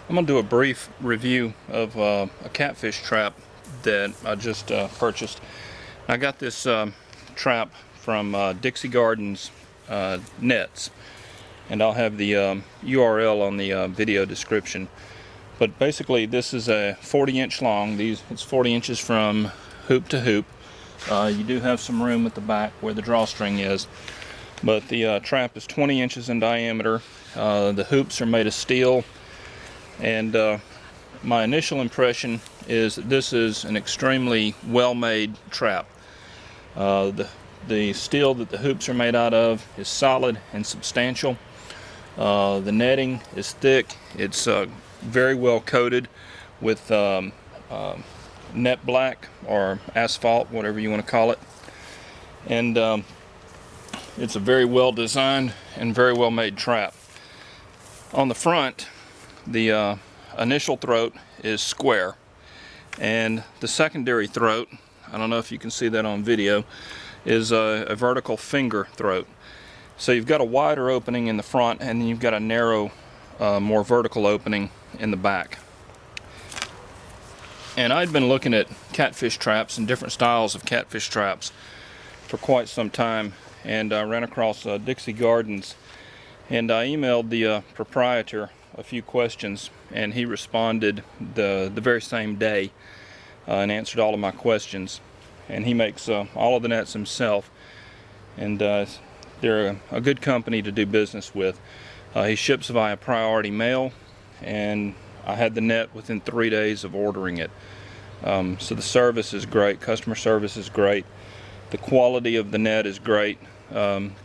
I'm going to do a brief review of a catfish trap that I just purchased. I got this trap from Dixie Gardens Nets, and I'll have the URL on the video description. But basically, this is a 40-inch long. It's 40 inches from hoop to hoop. You do have some room at the back where the drawstring is, but the trap is 20 inches in diameter. The hoops are made of steel. And my initial impression is that this is an extremely well-made trap. The steel that the hoops are made out of is solid and substantial. The netting is thick. It's very well coated with net black or asphalt, whatever you want to call it. And it's a very well designed and very well made trap. On the front, the initial throat is square, and the secondary throat, I don't know if you can see that on video, is a vertical finger throat. So you've got a wider opening in the front, and then you've got a narrow, more vertical opening in the back. And I'd been looking at catfish traps and different styles of catfish traps for quite some time, and I ran across Dixie Gardens, and I emailed the proprietor a few questions, and he responded the very same day and answered all of my questions. And he makes all of the nets himself, and they're a good company to do business with. He ships via priority mail, and I had the net within 3 days of ordering it. So the service is great, customer service is great, the quality of the net is great,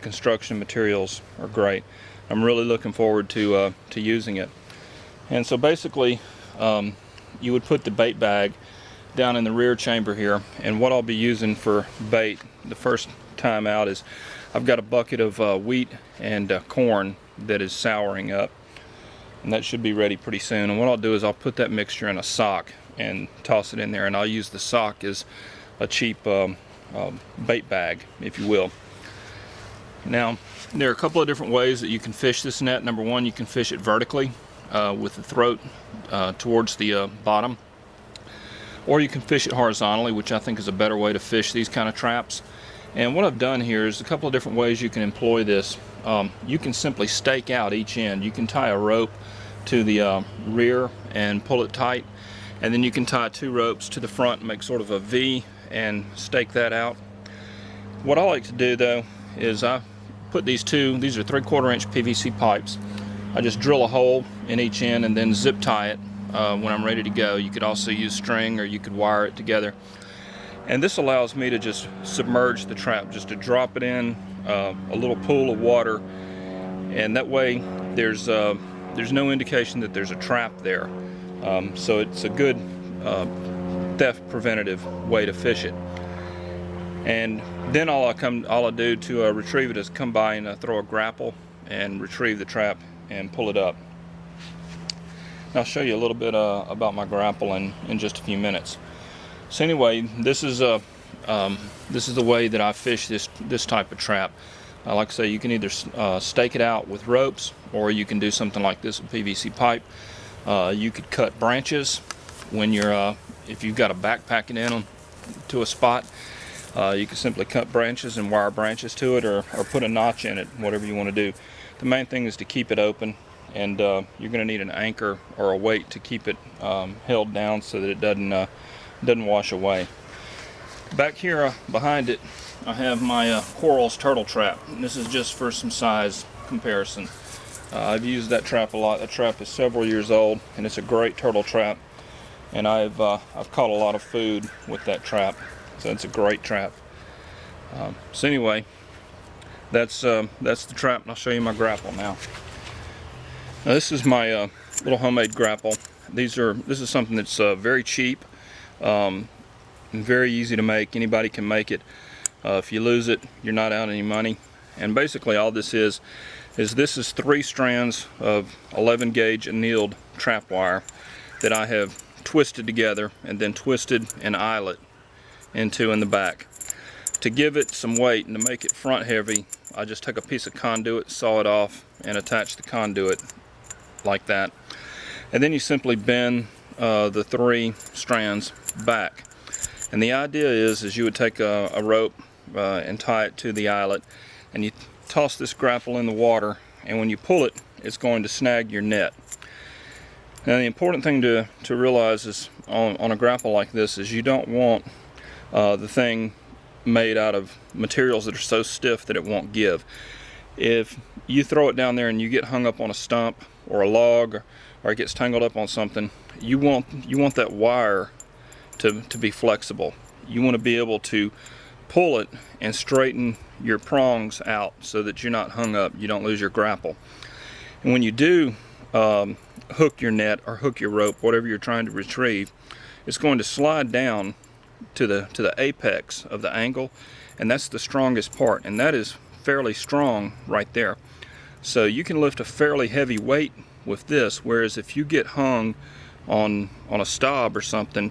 construction materials are great. I'm really looking forward to using it. And so basically, you would put the bait bag down in the rear chamber here, and what I'll be using for bait the first time out is I've got a bucket of wheat and corn that is souring up, and that should be ready pretty soon. And what I'll do is I'll put that mixture in a sock and toss it in there, and I'll use the sock as a cheap bait bag, if you will. Now, there are a couple of different ways that you can fish this net. Number one, you can fish it vertically with the throat towards the bottom, or you can fish it horizontally, which I think is a better way to fish these kind of traps. And what I've done here is a couple of different ways you can employ this. You can simply stake out each end. You can tie a rope to the rear and pull it tight, and then you can tie 2 ropes to the front and make sort of a V and stake that out. What I like to do though is I put these are 3/4 inch PVC pipes. I just drill a hole in each end and then zip tie it when I'm ready to go. You could also use string, or you could wire it together. And this allows me to just submerge the trap, just to drop it in a little pool of water, and that way there's no indication that there's a trap there. So it's a good theft preventative way to fish it. And then all I do to retrieve it is come by and throw a grapple and retrieve the trap and pull it up. And I'll show you a little bit about my grapple in just a few minutes. So anyway, this is the way that I fish this type of trap. Like I say, you can either stake it out with ropes, or you can do something like this with PVC pipe. You could cut branches when you're if you've got a backpacking in to a spot. You can simply cut branches and wire branches to it, or put a notch in it, whatever you want to do. The main thing is to keep it open, and you're going to need an anchor or a weight to keep it held down so that it doesn't wash away. Back here behind it, I have my Corals turtle trap. And this is just for some size comparison. I've used that trap a lot. That trap is several years old, and it's a great turtle trap. And I've caught a lot of food with that trap. So it's a great trap. So anyway, that's the trap, and I'll show you my grapple now. Now this is my little homemade grapple. This is something that's very cheap, and very easy to make. Anybody can make it. If you lose it, you're not out any money. And basically all this is 3 strands of 11 gauge annealed trap wire that I have twisted together and then twisted an eyelet into in the back. To give it some weight and to make it front heavy, I just took a piece of conduit, saw it off, and attach the conduit like that. and then you simply bend the 3 strands back. And the idea is you would take a rope and tie it to the eyelet, and you toss this grapple in the water, and when you pull it, it's going to snag your net. Now the important thing to realize is on a grapple like this is you don't want the thing made out of materials that are so stiff that it won't give. If you throw it down there and you get hung up on a stump or a log, or it gets tangled up on something, you want that wire to be flexible. You want to be able to pull it and straighten your prongs out so that you're not hung up, you don't lose your grapple. And when you do hook your net or hook your rope, whatever you're trying to retrieve, it's going to slide down to the apex of the angle, and that's the strongest part, and that is fairly strong right there. So you can lift a fairly heavy weight with this, whereas if you get hung on a stub or something,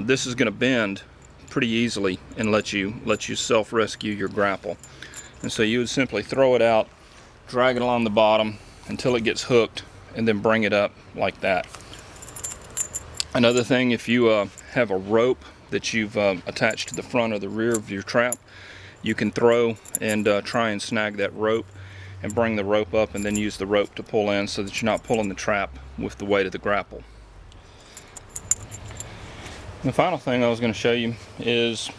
this is going to bend pretty easily and let you self-rescue your grapple. And so you would simply throw it out, drag it along the bottom until it gets hooked, and then bring it up like that. Another thing, if you have a rope that you've attached to the front or the rear of your trap, you can throw and try and snag that rope and bring the rope up, and then use the rope to pull in so that you're not pulling the trap with the weight of the grapple. The final thing I was going to show you is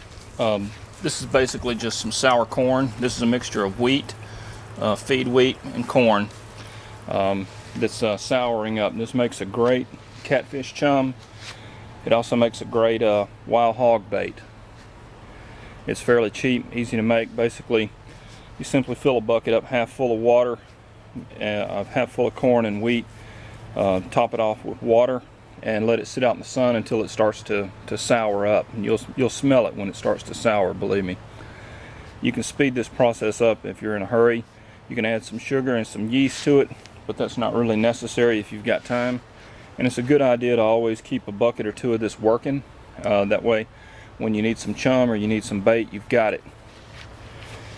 this is basically just some sour corn. This is a mixture of wheat, feed wheat, and corn that's souring up. This makes a great catfish chum. It also makes a great wild hog bait. It's fairly cheap, easy to make. Basically, you simply fill a bucket up half full of water, half full of corn and wheat, top it off with water, and let it sit out in the sun until it starts to sour up. And you'll smell it when it starts to sour, believe me. You can speed this process up if you're in a hurry. You can add some sugar and some yeast to it, but that's not really necessary if you've got time. And it's a good idea to always keep a bucket or 2 of this working. That way, when you need some chum or you need some bait, you've got it.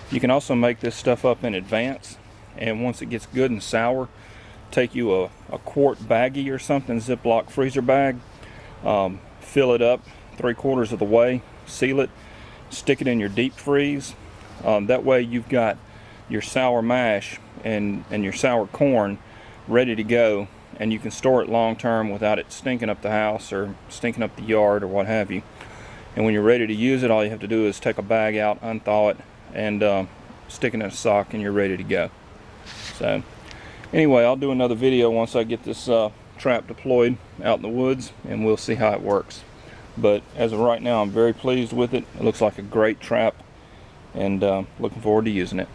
You can also make this stuff up in advance, and once it gets good and sour, take you a quart baggie or something, Ziploc freezer bag, fill it up 3/4 of the way, seal it, stick it in your deep freeze. That way you've got your sour mash and your sour corn ready to go, and you can store it long term without it stinking up the house or stinking up the yard or what have you. And when you're ready to use it, all you have to do is take a bag out, unthaw it, and stick it in a sock, and you're ready to go. So anyway, I'll do another video once I get this trap deployed out in the woods, and we'll see how it works. But as of right now, I'm very pleased with it. It looks like a great trap, and looking forward to using it.